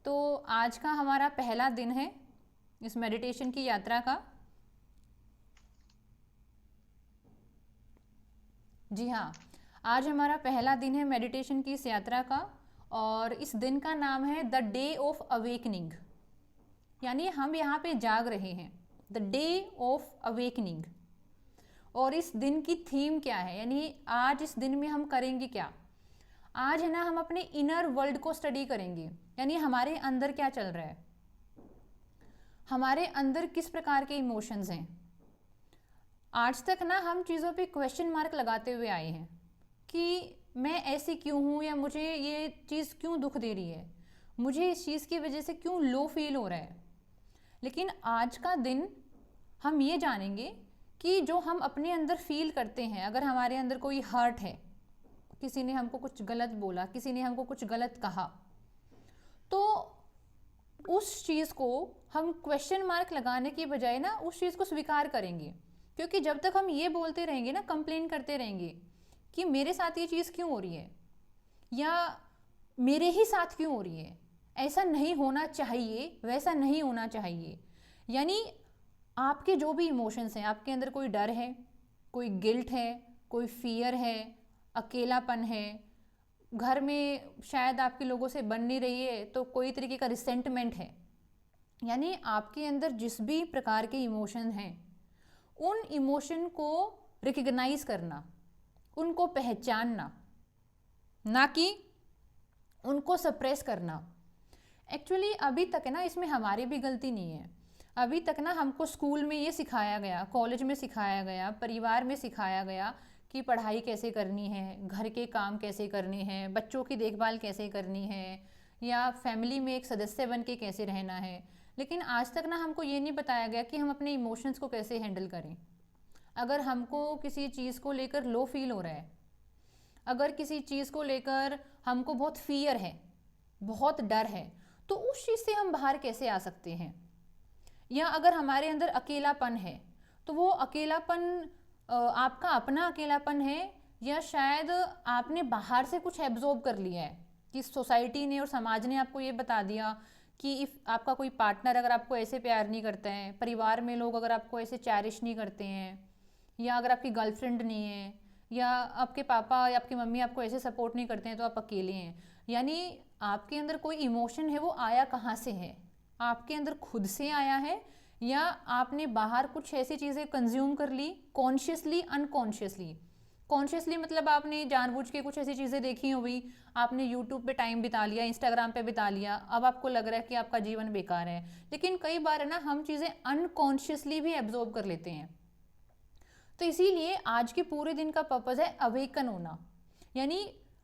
तो आज का हमारा पहला दिन है इस मेडिटेशन की यात्रा का। जी हाँ, आज हमारा पहला दिन है मेडिटेशन की इस यात्रा का और इस दिन का नाम है द डे ऑफ अवेकनिंग। यानी हम यहाँ पे जाग रहे हैं, द डे ऑफ अवेकनिंग। और इस दिन की थीम क्या है, यानी आज इस दिन में हम करेंगे क्या। आज है ना, हम अपने इनर वर्ल्ड को स्टडी करेंगे, यानी हमारे अंदर क्या चल रहा है, हमारे अंदर किस प्रकार के इमोशंस हैं। आज तक ना हम चीज़ों पे क्वेश्चन मार्क लगाते हुए आए हैं कि मैं ऐसी क्यों हूँ, या मुझे ये चीज़ क्यों दुख दे रही है, मुझे इस चीज़ की वजह से क्यों लो फील हो रहा है। लेकिन आज का दिन हम ये जानेंगे कि जो हम अपने अंदर फील करते हैं, अगर हमारे अंदर कोई हर्ट है, किसी ने हमको कुछ गलत बोला, किसी ने हमको कुछ गलत कहा, तो उस चीज़ को हम क्वेश्चन मार्क लगाने की बजाय ना उस चीज़ को स्वीकार करेंगे। क्योंकि जब तक हम ये बोलते रहेंगे ना, कंप्लेन करते रहेंगे कि मेरे साथ ये चीज़ क्यों हो रही है, या मेरे ही साथ क्यों हो रही है, ऐसा नहीं होना चाहिए, वैसा नहीं होना चाहिए। यानी आपके जो भी इमोशंस हैं, आपके अंदर कोई डर है, कोई गिल्ट है, कोई फियर है, अकेलापन है, घर में शायद आपके लोगों से बन नहीं रही है तो कोई तरीके का रिसेंटमेंट है, यानी आपके अंदर जिस भी प्रकार के इमोशन हैं, उन इमोशन को रिकग्नाइज करना, उनको पहचानना, ना कि उनको सप्रेस करना। एक्चुअली अभी तक है ना, इसमें हमारी भी गलती नहीं है। अभी तक ना हमको स्कूल में ये सिखाया गया, कॉलेज में सिखाया गया, परिवार में सिखाया गया कि पढ़ाई कैसे करनी है, घर के काम कैसे करने हैं, बच्चों की देखभाल कैसे करनी है, या फैमिली में एक सदस्य बन के कैसे रहना है। लेकिन आज तक ना हमको ये नहीं बताया गया कि हम अपने इमोशंस को कैसे हैंडल करें। अगर हमको किसी चीज़ को लेकर लो फील हो रहा है, अगर किसी चीज़ को लेकर हमको बहुत फियर है, बहुत डर है, तो उस चीज़ से हम बाहर कैसे आ सकते हैं। या अगर हमारे अंदर अकेलापन है, तो वो अकेलापन आपका अपना अकेलापन है, या शायद आपने बाहर से कुछ एब्जॉर्ब कर लिया है कि सोसाइटी ने और समाज ने आपको ये बता दिया कि इफ़ आपका कोई पार्टनर अगर आपको ऐसे प्यार नहीं करता है, परिवार में लोग अगर आपको ऐसे चैरिश नहीं करते हैं, या अगर आपकी गर्लफ्रेंड नहीं है, या आपके पापा या आपकी मम्मी आपको ऐसे सपोर्ट नहीं करते हैं, तो आप अकेले हैं। यानी आपके अंदर कोई इमोशन है, वो आया कहाँ से है, आपके अंदर खुद से आया है, या आपने बाहर कुछ ऐसी चीज़ें कंज्यूम कर ली, कॉन्शियसली अनकॉन्शियसली। कॉन्शियसली मतलब आपने जानबूझ के कुछ ऐसी चीज़ें देखी हुई, आपने यूट्यूब पे टाइम बिता लिया, इंस्टाग्राम पे बिता लिया, अब आपको लग रहा है कि आपका जीवन बेकार है। लेकिन कई बार है ना, हम चीज़ें अनकॉन्शियसली भी एब्जॉर्ब कर लेते हैं। तो इसीलिए आज के पूरे दिन का पर्पज़ है अवेकन होना, यानी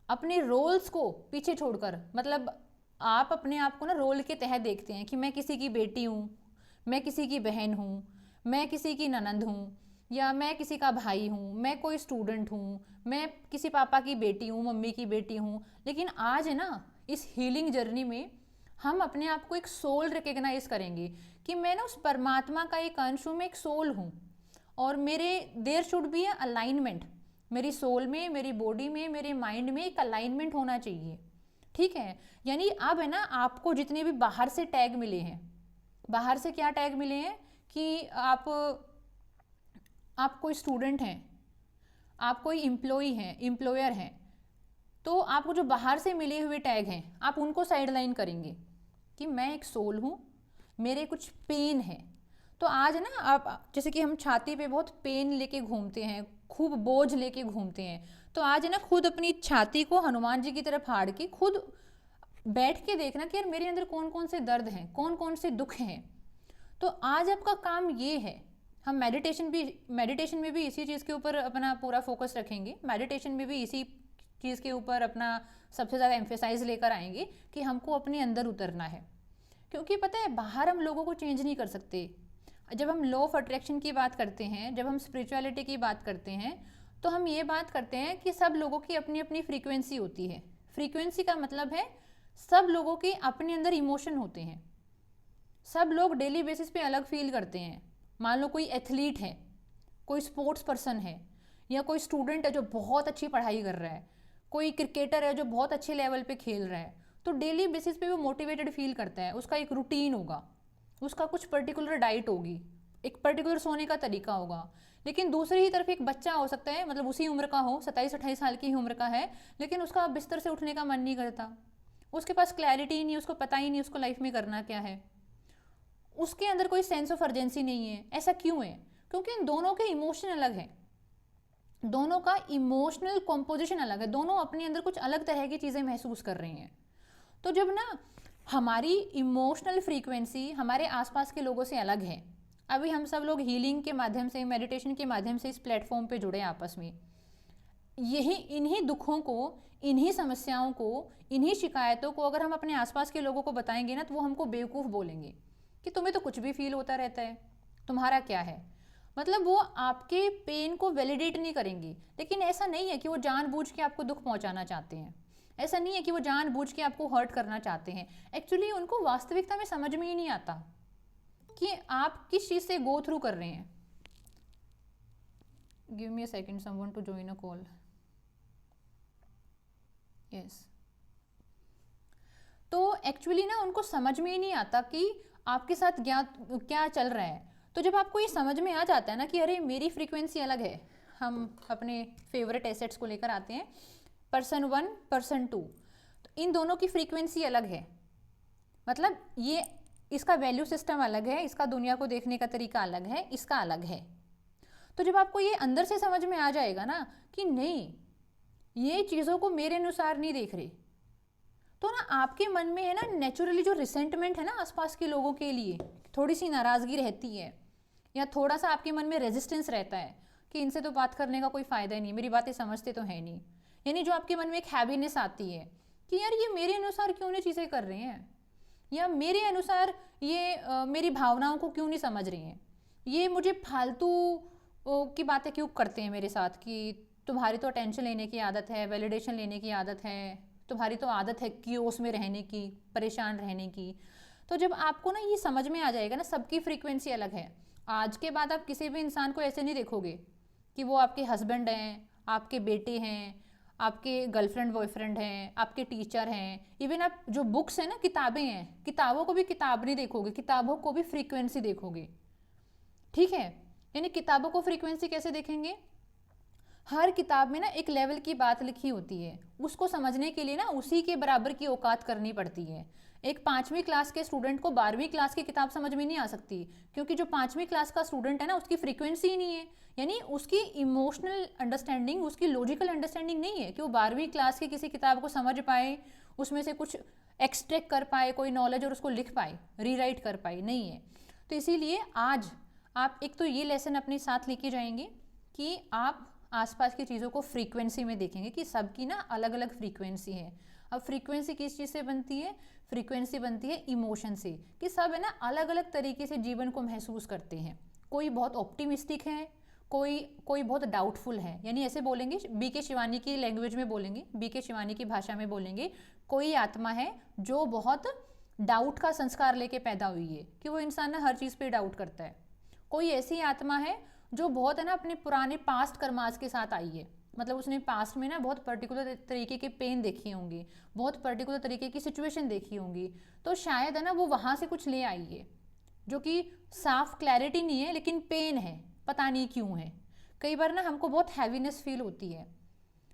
अपने रोल्स को पीछे छोड़कर, मतलब आप अपने आप को ना रोल के तहत देखते हैं कि मैं किसी की बेटी हूँ, मैं किसी की बहन हूँ, मैं किसी की ननंद हूँ, या मैं किसी का भाई हूँ, मैं कोई स्टूडेंट हूँ, मैं किसी पापा की बेटी हूँ, मम्मी की बेटी हूँ। लेकिन आज है ना, इस हीलिंग जर्नी में हम अपने आप को एक सोल रिकग्नाइज करेंगे कि मैं ना उस परमात्मा का एक अंश हूँ, मैं एक सोल हूँ, और मेरे there should be a alignment, मेरी सोल में, मेरी बॉडी में, मेरे माइंड में एक अलाइनमेंट होना चाहिए। ठीक है, यानी अब है ना, आपको जितने भी बाहर से टैग मिले हैं, बाहर से क्या टैग मिले हैं कि आप कोई स्टूडेंट हैं, आप कोई एम्प्लॉई हैं, एम्प्लॉयर हैं, तो आपको जो बाहर से मिले हुए टैग हैं, आप उनको साइड लाइन करेंगे कि मैं एक सोल हूँ, मेरे कुछ पेन है। तो आज ना, आप जैसे कि हम छाती पे बहुत पेन लेके घूमते हैं, खूब बोझ लेके घूमते हैं, तो आज है ना, खुद अपनी छाती को हनुमान जी की तरफ फाड़ के खुद बैठ के देखना कि यार मेरे अंदर कौन कौन से दर्द हैं, कौन कौन से दुख हैं। तो आज आपका काम ये है, हम मेडिटेशन में भी इसी चीज़ के ऊपर अपना पूरा फोकस रखेंगे, मेडिटेशन में भी इसी चीज़ के ऊपर अपना सबसे ज़्यादा एम्फेसाइज लेकर आएंगे कि हमको अपने अंदर उतरना है। क्योंकि पता है, बाहर हम लोगों को चेंज नहीं कर सकते। जब हम लॉ ऑफ अट्रैक्शन की बात करते हैं, जब हम स्पिरिचुअलिटी की बात करते हैं, तो हम ये बात करते हैं कि सब लोगों की अपनी अपनी फ्रीक्वेंसी होती है। फ्रीक्वेंसी का मतलब है सब लोगों के अपने अंदर इमोशन होते हैं, सब लोग डेली बेसिस पे अलग फील करते हैं। मान लो कोई एथलीट है, कोई स्पोर्ट्स पर्सन है, या कोई स्टूडेंट है जो बहुत अच्छी पढ़ाई कर रहा है, कोई क्रिकेटर है जो बहुत अच्छे लेवल पे खेल रहा है, तो डेली बेसिस पे वो मोटिवेटेड फील करता है, उसका एक रूटीन होगा, उसका कुछ पर्टिकुलर डाइट होगी, एक पर्टिकुलर सोने का तरीका होगा। लेकिन दूसरी ही तरफ एक बच्चा हो सकता है, मतलब उसी उम्र का हो, 27-28 साल की ही उम्र का है, लेकिन उसका बिस्तर से उठने का मन नहीं करता, उसके पास क्लैरिटी ही नहीं, उसको पता ही नहीं उसको लाइफ में करना क्या है, उसके अंदर कोई सेंस ऑफ अर्जेंसी नहीं है। ऐसा क्यों है? क्योंकि इन दोनों के इमोशन अलग है, दोनों का इमोशनल कॉम्पोजिशन अलग है, दोनों अपने अंदर कुछ अलग तरह की चीज़ें महसूस कर रहे हैं। तो जब ना हमारी इमोशनल फ्रीक्वेंसी हमारे आसपास के लोगों से अलग है, अभी हम सब लोग हीलिंग के माध्यम से, मेडिटेशन के माध्यम से इस प्लेटफॉर्म पे जुड़े आपस में, यही इन्हीं दुखों को, इन्हीं समस्याओं को, इन्हीं शिकायतों को अगर हम अपने आसपास के लोगों को बताएंगे ना, तो वो हमको बेवकूफ़ बोलेंगे कि तुम्हें तो कुछ भी फील होता रहता है, तुम्हारा क्या है। मतलब वो आपके पेन को वैलिडेट नहीं करेंगी। लेकिन ऐसा नहीं है कि वो जानबूझ के आपको दुख पहुंचाना चाहते हैं, ऐसा नहीं है कि वो जानबूझ के आपको हर्ट करना चाहते हैं। एक्चुअली उनको वास्तविकता में समझ में ही नहीं आता कि आप किस चीज़ से गो थ्रू कर रहे हैं। Give me a second, someone to join a call. Yes, तो एक्चुअली ना उनको समझ में ही नहीं आता कि आपके साथ क्या क्या चल रहा है। तो जब आपको ये समझ में आ जाता है ना कि अरे मेरी फ्रीक्वेंसी अलग है, हम अपने फेवरेट एसेट्स को लेकर आते हैं, पर्सन 1 पर्सन 2, तो इन दोनों की फ्रीक्वेंसी अलग है, मतलब ये इसका वैल्यू सिस्टम अलग है, इसका दुनिया को देखने का तरीका अलग है, इसका अलग है। तो जब आपको ये अंदर से समझ में आ जाएगा ना कि नहीं, ये चीज़ों को मेरे अनुसार नहीं देख रहे, तो ना आपके मन में है ना नेचुरली जो रिसेंटमेंट है ना आसपास के लोगों के लिए, थोड़ी सी नाराज़गी रहती है, या थोड़ा सा आपके मन में रेजिस्टेंस रहता है कि इनसे तो बात करने का कोई फ़ायदा ही नहीं, मेरी बातें समझते तो है नहीं। यानी जो आपके मन में एक हैवीनेस आती है कि यार ये मेरे अनुसार क्यों नहीं चीज़ें कर रहे हैं, या मेरे अनुसार ये मेरी भावनाओं को क्यों नहीं समझ रही हैं, ये मुझे फालतू की बातें क्यों करते हैं मेरे साथ, कि तुम्हारी तो अटेंशन लेने की आदत है, वैलिडेशन लेने की आदत है, तुम्हारी तो आदत है कि उसमें रहने की, परेशान रहने की। तो जब आपको ना ये समझ में आ जाएगा ना, सबकी फ्रीक्वेंसी अलग है। आज के बाद आप किसी भी इंसान को ऐसे नहीं देखोगे कि वो आपके हस्बैंड हैं, आपके बेटे हैं, आपके गर्लफ्रेंड बॉयफ्रेंड हैं, आपके टीचर हैं। इवन आप जो बुक्स हैं ना, किताबें हैं, किताबों को भी किताब नहीं देखोगे, किताबों को भी फ्रीक्वेंसी देखोगे। ठीक है, यानी किताबों को फ्रीक्वेंसी कैसे देखेंगे? हर किताब में ना एक लेवल की बात लिखी होती है, उसको समझने के लिए ना उसी के बराबर की औकात करनी पड़ती है। एक 5वीं क्लास के स्टूडेंट को 12वीं क्लास की किताब समझ में नहीं आ सकती, क्योंकि जो 5वीं क्लास का स्टूडेंट है ना, उसकी फ्रीक्वेंसी ही नहीं है, यानी उसकी इमोशनल अंडरस्टैंडिंग, उसकी लॉजिकल अंडरस्टैंडिंग नहीं है कि वो 12वीं क्लास की किसी किताब को समझ पाए, उसमें से कुछ एक्सट्रैक्ट कर पाए कोई नॉलेज और उसको लिख पाए, रीराइट कर पाए, नहीं है। तो इसीलिए आज आप एक तो ये लेसन अपने साथ लेके जाएंगे कि आप आसपास की चीज़ों को फ्रीक्वेंसी में देखेंगे कि सबकी ना अलग अलग फ्रीक्वेंसी है। अब फ्रीक्वेंसी किस चीज़ से बनती है? फ्रीक्वेंसी बनती है इमोशन से, कि सब है ना अलग अलग तरीके से जीवन को महसूस करते हैं। कोई बहुत ऑप्टिमिस्टिक है, कोई कोई बहुत डाउटफुल है। यानी ऐसे बोलेंगे, बीके शिवानी की लैंग्वेज में बोलेंगे, बीके शिवानी की भाषा में बोलेंगे, कोई आत्मा है जो बहुत डाउट का संस्कार लेके पैदा हुई है, कि वो इंसान ना हर चीज़ पे डाउट करता है। कोई ऐसी आत्मा है जो बहुत है ना अपने पुराने पास्ट कर्मास के साथ आई है, मतलब उसने पास्ट में ना बहुत पर्टिकुलर तरीके के पेन देखी होंगी, बहुत पर्टिकुलर तरीके की सिचुएशन देखी होंगी, तो शायद है ना वो वहाँ से कुछ ले आई है, जो कि साफ क्लैरिटी नहीं है लेकिन पेन है, पता नहीं क्यों है। कई बार ना हमको बहुत हैवीनेस फील होती है।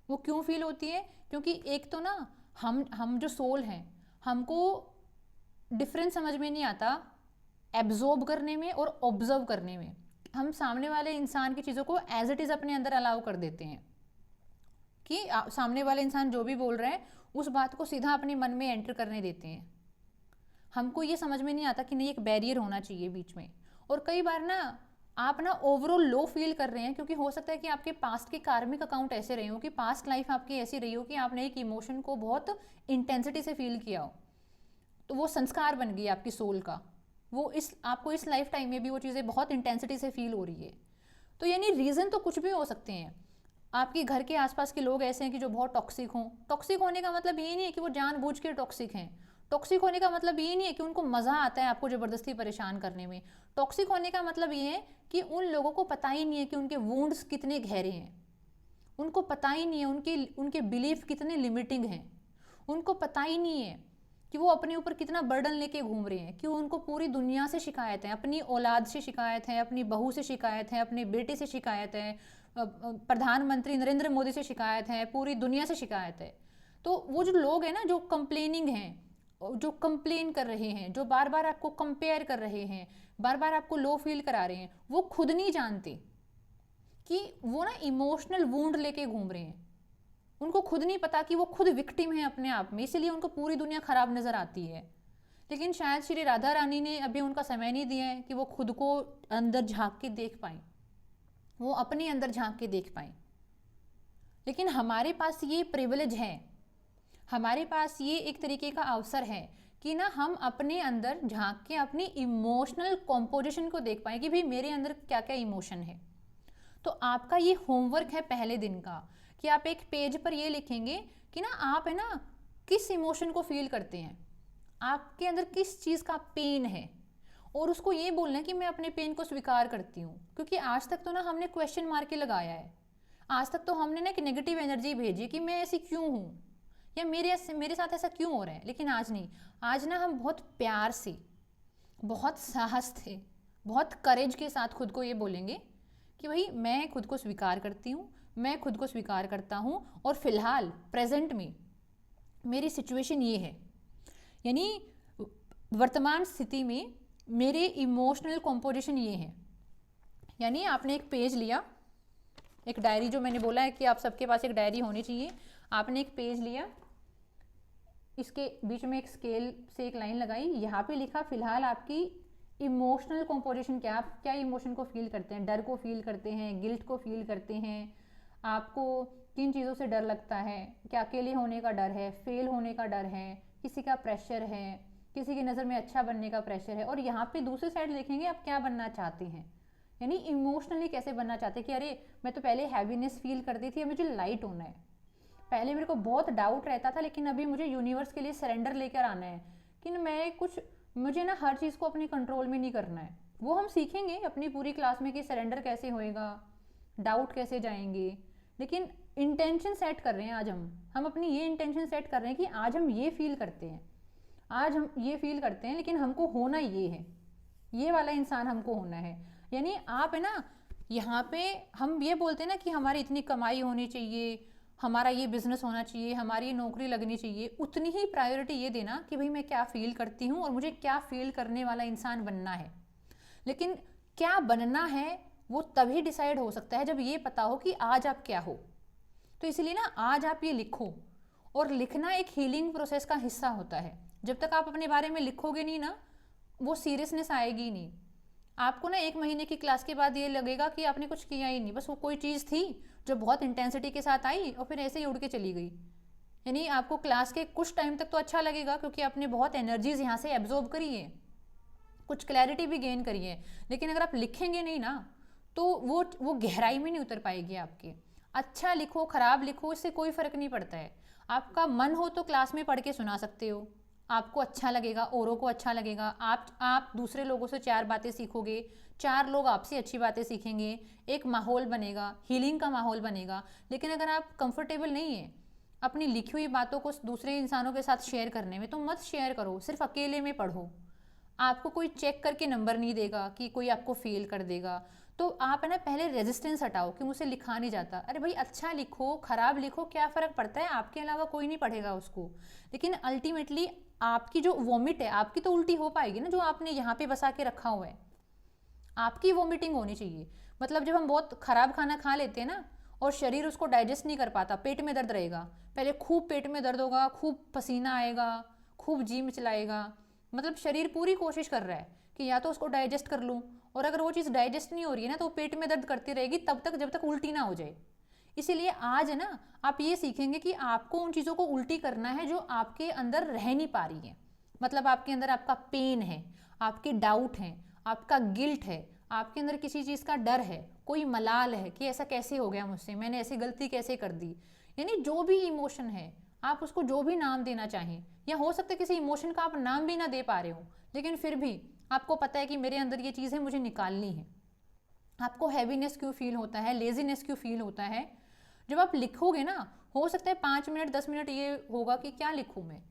वो क्यों फील होती है? क्योंकि एक तो ना हम जो सोल हैं, हमको डिफरेंस समझ में नहीं आता एब्जॉर्ब करने में और ऑब्जर्व करने में। हम सामने वाले इंसान की चीज़ों को एज इट इज़ अपने अंदर अलाउ कर देते हैं कि सामने वाले इंसान जो भी बोल रहे हैं उस बात को सीधा अपने मन में एंटर करने देते हैं। हमको ये समझ में नहीं आता कि नहीं, एक बैरियर होना चाहिए बीच में। और कई बार ना आप ना ओवरऑल लो फील कर रहे हैं, क्योंकि हो सकता है कि आपके पास्ट के कार्मिक अकाउंट ऐसे रहे हो, कि पास्ट लाइफ आपकी ऐसी रही हो कि आपने एक इमोशन को बहुत इंटेंसिटी से फील किया हो, तो वो संस्कार बन गई आपकी सोल का, वो इस आपको इस लाइफ टाइम में भी वो चीज़ें बहुत इंटेंसिटी से फील हो रही है। तो यानी रीज़न तो कुछ भी हो सकते हैं। आपके घर के आसपास के लोग ऐसे हैं कि जो बहुत टॉक्सिक हों। टॉक्सिक होने का मतलब ये नहीं है कि वो जानबूझ के टॉक्सिक हैं। टॉक्सिक होने का मतलब ये नहीं है कि उनको मज़ा आता है आपको ज़बरदस्ती परेशान करने में। टॉक्सिक होने का मतलब ये है कि उन लोगों को पता ही नहीं है कि उनके वुंड्स कितने गहरे हैं, उनको पता ही नहीं है उनके बिलीफ कितने लिमिटिंग हैं, उनको पता ही नहीं है कि वो अपने ऊपर कितना बर्डन लेके घूम रहे हैं, कि उनको पूरी दुनिया से शिकायत है, अपनी औलाद से शिकायत है, अपनी बहू से शिकायत है, अपने बेटे से शिकायत है, प्रधानमंत्री नरेंद्र मोदी से शिकायत है, पूरी दुनिया से शिकायत है। तो वो जो लोग हैं ना, जो कंप्लेनिंग हैं, जो कंप्लेन कर रहे हैं, जो बार बार आपको कंपेयर कर रहे हैं, बार बार आपको लो फील करा रहे हैं, वो खुद नहीं जानते कि वो ना इमोशनल वूंड लेके घूम रहे हैं। उनको खुद नहीं पता कि वो खुद विक्टिम है अपने आप में, इसलिए उनको पूरी दुनिया खराब नजर आती है। लेकिन शायद श्री राधा रानी ने अभी उनका समय नहीं दिया है कि वो खुद को अंदर झांक के देख पाए, वो अपने अंदर झांक के देख पाए। लेकिन हमारे पास ये प्रिविलेज है, हमारे पास ये एक तरीके का अवसर है कि ना हम अपने अंदर झांक के अपनी इमोशनल कॉम्पोजिशन को देख पाए कि भाई मेरे अंदर क्या क्या इमोशन है। तो आपका ये होमवर्क है पहले दिन का कि आप एक पेज पर ये लिखेंगे कि ना आप है ना किस इमोशन को फील करते हैं, आपके अंदर किस चीज़ का पेन है, और उसको ये बोलना है कि मैं अपने पेन को स्वीकार करती हूँ। क्योंकि आज तक तो ना हमने क्वेश्चन मार्क के लगाया है, आज तक तो हमने ना एक नेगेटिव एनर्जी भेजी कि मैं ऐसी क्यों हूँ या मेरे साथ ऐसा क्यों हो रहा है। लेकिन आज नहीं, आज ना हम बहुत प्यार से, बहुत साहस से, बहुत करेज के साथ खुद को ये बोलेंगे कि भाई मैं खुद को स्वीकार करती हूँ, मैं खुद को स्वीकार करता हूँ, और फिलहाल प्रेजेंट में मेरी सिचुएशन ये है, यानी वर्तमान स्थिति में मेरे इमोशनल कॉम्पोजिशन ये है। यानी आपने एक पेज लिया, एक डायरी, जो मैंने बोला है कि आप सबके पास एक डायरी होनी चाहिए, आपने एक पेज लिया, इसके बीच में एक स्केल से एक लाइन लगाई, यहाँ पे लिखा फिलहाल आपकी इमोशनल कॉम्पोजिशन क्या, आप क्या इमोशन को फील करते हैं, डर को फील करते हैं, गिल्ट को फील करते हैं, आपको किन चीज़ों से डर लगता है, क्या अकेले होने का डर है, फेल होने का डर है, किसी का प्रेशर है, किसी की नज़र में अच्छा बनने का प्रेशर है। और यहाँ पे दूसरी साइड लिखेंगे आप क्या बनना चाहते हैं, यानी इमोशनली कैसे बनना चाहते हैं कि अरे मैं तो पहले हैवीनेस फील करती थी, अब मुझे लाइट होना है, पहले मेरे को बहुत डाउट रहता था लेकिन अभी मुझे यूनिवर्स के लिए सरेंडर लेकर आना है कि मैं कुछ, मुझे ना हर चीज़ को अपने कंट्रोल में नहीं करना है। वो हम सीखेंगे अपनी पूरी क्लास में कि सरेंडर कैसे होएगा, डाउट कैसे जाएंगे। लेकिन इंटेंशन सेट कर रहे हैं आज हम अपनी ये इंटेंशन सेट कर रहे हैं कि आज हम ये फील करते हैं, आज हम ये फील करते हैं, लेकिन हमको होना ये है, ये वाला इंसान हमको होना है। यानी आप है ना, यहाँ पे हम ये बोलते हैं ना कि हमारी इतनी कमाई होनी चाहिए, हमारा ये बिजनेस होना चाहिए, हमारी ये नौकरी लगनी चाहिए, उतनी ही प्रायोरिटी ये देना कि भाई मैं क्या फील करती हूँ और मुझे क्या फील करने वाला इंसान बनना है। लेकिन क्या बनना है वो तभी डिसाइड हो सकता है जब ये पता हो कि आज आप क्या हो। तो इसलिए ना आज आप ये लिखो, और लिखना एक हीलिंग प्रोसेस का हिस्सा होता है। जब तक आप अपने बारे में लिखोगे नहीं ना, वो सीरियसनेस आएगी नहीं। आपको ना 1 महीने की क्लास के बाद ये लगेगा कि आपने कुछ किया ही नहीं, बस वो कोई चीज़ थी जो बहुत इंटेंसिटी के साथ आई और फिर ऐसे ही उड़ के चली गई। यानी आपको क्लास के कुछ टाइम तक तो अच्छा लगेगा क्योंकि आपने बहुत एनर्जीज यहाँ से एब्जॉर्ब करी है, कुछ क्लैरिटी भी गेन करी है। लेकिन अगर आप लिखेंगे नहीं ना तो वो गहराई में नहीं उतर पाएगी आपकी। अच्छा लिखो खराब लिखो इससे कोई फ़र्क नहीं पड़ता है। आपका मन हो तो क्लास में पढ़ के सुना सकते हो, आपको अच्छा लगेगा, औरों को अच्छा लगेगा, आप दूसरे लोगों से 4 बातें सीखोगे, 4 लोग आपसे अच्छी बातें सीखेंगे, एक माहौल बनेगा, हीलिंग का माहौल बनेगा। लेकिन अगर आप कंफर्टेबल नहीं है अपनी लिखी हुई बातों को दूसरे इंसानों के साथ शेयर करने में, तो मत शेयर करो, सिर्फ अकेले में पढ़ो। आपको कोई चेक करके नंबर नहीं देगा कि कोई आपको फेल कर देगा। तो आप है ना पहले रेजिस्टेंस हटाओ कि मुझसे लिखा नहीं जाता। अरे भाई अच्छा लिखो खराब लिखो क्या फ़र्क पड़ता है, आपके अलावा कोई नहीं पढ़ेगा उसको। लेकिन अल्टीमेटली आपकी जो वॉमिट है आपकी तो उल्टी हो पाएगी ना, जो आपने यहाँ पे बसा के रखा हुआ है। आपकी वॉमिटिंग होनी चाहिए। मतलब जब हम बहुत ख़राब खाना खा लेते हैं ना और शरीर उसको डाइजेस्ट नहीं कर पाता, पेट में दर्द रहेगा, पहले खूब पेट में दर्द होगा, खूब पसीना आएगा, खूब जी मिचलाएगा, मतलब शरीर पूरी कोशिश कर रहा है कि या तो उसको डाइजेस्ट कर लूँ, और अगर वो चीज़ डाइजेस्ट नहीं हो रही है ना तो पेट में दर्द करती रहेगी तब तक जब तक उल्टी ना हो जाए। इसीलिए आज है ना आप ये सीखेंगे कि आपको उन चीज़ों को उल्टी करना है जो आपके अंदर रह नहीं पा रही है। मतलब आपके अंदर आपका पेन है, आपके डाउट हैं, आपका गिल्ट है, आपके अंदर किसी चीज़ का डर है, कोई मलाल है कि ऐसा कैसे हो गया मुझसे, मैंने ऐसी गलती कैसे कर दी। यानी जो भी इमोशन है आप उसको जो भी नाम देना चाहें, या हो सकता है किसी इमोशन का आप नाम भी ना दे पा रहे हो लेकिन फिर भी आपको पता है कि मेरे अंदर ये चीज़ है मुझे निकालनी है। आपको हैवीनेस क्यों फील होता है, लेजीनेस क्यों फील होता है, जब आप लिखोगे ना हो सकता है 5 मिनट 10 मिनट ये होगा कि क्या लिखूँ मैं,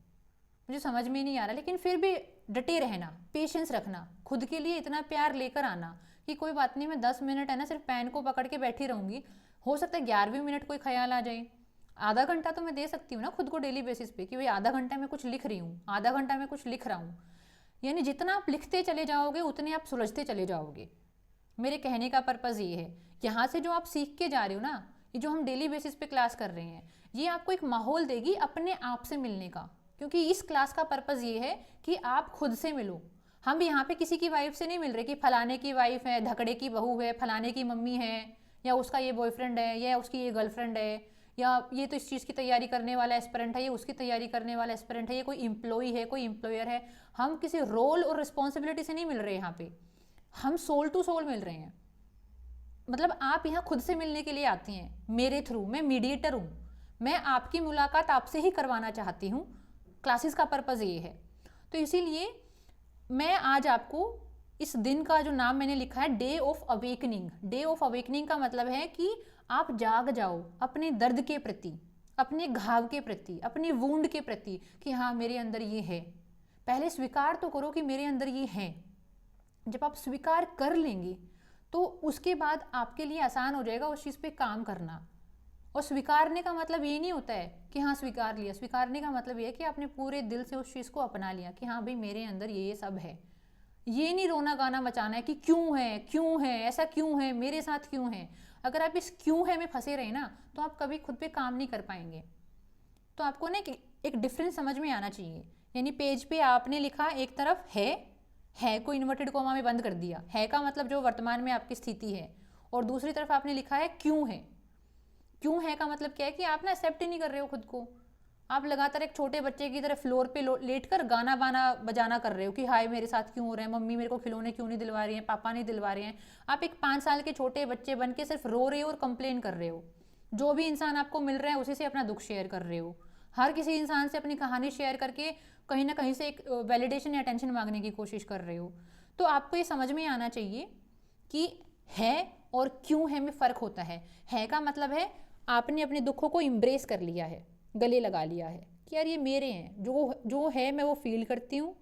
मुझे समझ में नहीं आ रहा, लेकिन फिर भी डटे रहना, पेशेंस रखना, खुद के लिए इतना प्यार लेकर आना कि कोई बात नहीं, मैं 10 मिनट है ना सिर्फ पेन को पकड़ के बैठी रहूँगी, हो सकता है 11वें मिनट कोई ख्याल आ जाए। आधा घंटा तो मैं दे सकती हूँ ना खुद को डेली बेसिस पे कि भाई आधा घंटा मैं कुछ लिख रही हूँ, आधा घंटा मैं कुछ लिख रहा हूँ। यानी जितना आप लिखते चले जाओगे उतने आप सुलझते चले जाओगे। मेरे कहने का पर्पज़ ये है, यहाँ से जो आप सीख के जा रहे हो ना, ये जो हम डेली बेसिस पे क्लास कर रहे हैं, ये आपको एक माहौल देगी अपने आप से मिलने का। क्योंकि इस क्लास का पर्पज़ ये है कि आप खुद से मिलो। हम यहाँ पे किसी की वाइफ से नहीं मिल रहे कि फलाने की वाइफ है, धकड़े की बहू है, फलाने की मम्मी है, या उसका ये बॉयफ्रेंड है, या उसकी ये गर्लफ्रेंड है, या ये तो इस चीज़ की तैयारी करने वाला एस्पिरेंट है, ये उसकी तैयारी करने वाला एस्पिरेंट है, ये कोई एम्प्लॉई है, कोई एम्प्लॉयर है। हम किसी रोल और रिस्पॉन्सिबिलिटी से नहीं मिल रहे यहाँ पे, हम सोल टू सोल मिल रहे हैं। मतलब आप यहाँ खुद से मिलने के लिए आती हैं मेरे थ्रू, मैं मीडिएटर हूँ, मैं आपकी मुलाकात आपसे ही करवाना चाहती हूँ। क्लासेस का पर्पज़ ये है। तो इसीलिए मैं आज आपको इस दिन का जो नाम मैंने लिखा है, day of awakening. Day of awakening का मतलब है कि आप जाग जाओ अपने दर्द के प्रति, अपने घाव के प्रति, अपनी वूंड के प्रति कि हाँ मेरे अंदर ये है। पहले स्वीकार तो करो कि मेरे अंदर ये है। जब आप स्वीकार कर लेंगे तो उसके बाद आपके लिए आसान हो जाएगा उस चीज़ पे काम करना। और स्वीकारने का मतलब ये नहीं होता है कि हाँ स्वीकार लिया, स्वीकारने का मतलब ये है कि आपने पूरे दिल से उस चीज़ को अपना लिया कि हाँ भाई मेरे अंदर ये सब है। ये नहीं रोना गाना मचाना है कि क्यों है ऐसा, क्यों है मेरे साथ, क्यों है। अगर आप इस क्यों है में फंसे रहे ना तो आप कभी खुद पे काम नहीं कर पाएंगे। तो आपको ना एक डिफरेंस समझ में आना चाहिए। यानी पेज पे आपने लिखा एक तरफ है को इन्वर्टेड कॉमा में बंद कर दिया, है का मतलब जो वर्तमान में आपकी स्थिति है, और दूसरी तरफ आपने लिखा है क्यों है। क्यों है का मतलब क्या है कि आप ना एक्सेप्ट ही नहीं कर रहे हो खुद को। आप लगातार एक छोटे बच्चे की तरह फ्लोर पे लेट कर गाना बाना बजाना कर रहे हो कि हाय मेरे साथ क्यों हो रहा है, मम्मी मेरे को खिलौने क्यों नहीं दिलवा रही हैं, पापा नहीं दिलवा रहे हैं। आप एक 5 साल के छोटे बच्चे बन के सिर्फ रो रहे हो और कंप्लेन कर रहे हो। जो भी इंसान आपको मिल रहा है उसी से अपना दुख शेयर कर रहे हो। हर किसी इंसान से अपनी कहानी शेयर करके कहीं ना कहीं से एक वैलिडेशन या अटेंशन मांगने की कोशिश कर रहे हो। तो आपको ये समझ में आना चाहिए कि है और क्यों है में फ़र्क होता है का मतलब है आपने अपने दुखों को इम्ब्रेस कर लिया है, गले लगा लिया है कि यार ये मेरे हैं, जो है मैं वो फील करती हूँ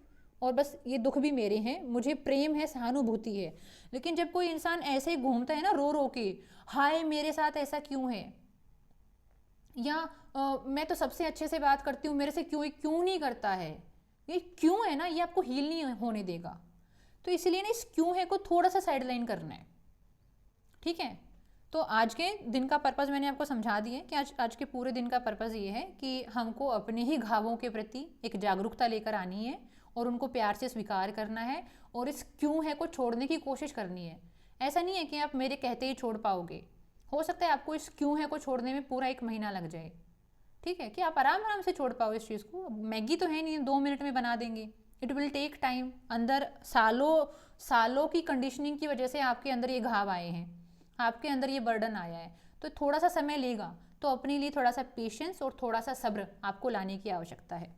और बस ये दुख भी मेरे हैं, मुझे प्रेम है, सहानुभूति है। लेकिन जब कोई इंसान ऐसे ही घूमता है ना रो रो के, हाय मेरे साथ ऐसा क्यों है, या मैं तो सबसे अच्छे से बात करती हूँ, मेरे से क्यों नहीं करता है, ये क्यों है ना, ये आपको हील नहीं होने देगा। तो इसलिए ना इस क्यों है को थोड़ा सा साइडलाइन करना है, ठीक है। तो आज के दिन का पर्पज़ मैंने आपको समझा दिया कि आज के पूरे दिन का पर्पज़ ये है कि हमको अपने ही घावों के प्रति एक जागरूकता लेकर आनी है और उनको प्यार से स्वीकार करना है और इस क्यों है को छोड़ने की कोशिश करनी है। ऐसा नहीं है कि आप मेरे कहते ही छोड़ पाओगे, हो सकता है आपको इस क्यों है को छोड़ने में पूरा 1 महीना लग जाए, ठीक है, कि आप आराम आराम से छोड़ पाओ इस चीज़ को। मैगी तो है नहीं 2 मिनट में बना देंगे, इट विल टेक टाइम। अंदर सालों की कंडीशनिंग की वजह से आपके अंदर ये घाव आए हैं, आपके अंदर ये बर्डन आया है, तो थोड़ा सा समय लेगा। तो अपने लिए थोड़ा सा पेशेंस और थोड़ा सा सब्र आपको लाने की आवश्यकता है।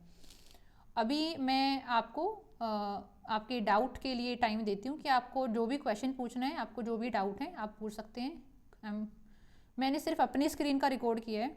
अभी मैं आपको आपके डाउट के लिए टाइम देती हूँ कि आपको जो भी क्वेश्चन पूछना है, आपको जो भी डाउट है आप पूछ सकते हैं। मैंने सिर्फ अपनी स्क्रीन का रिकॉर्ड किया है।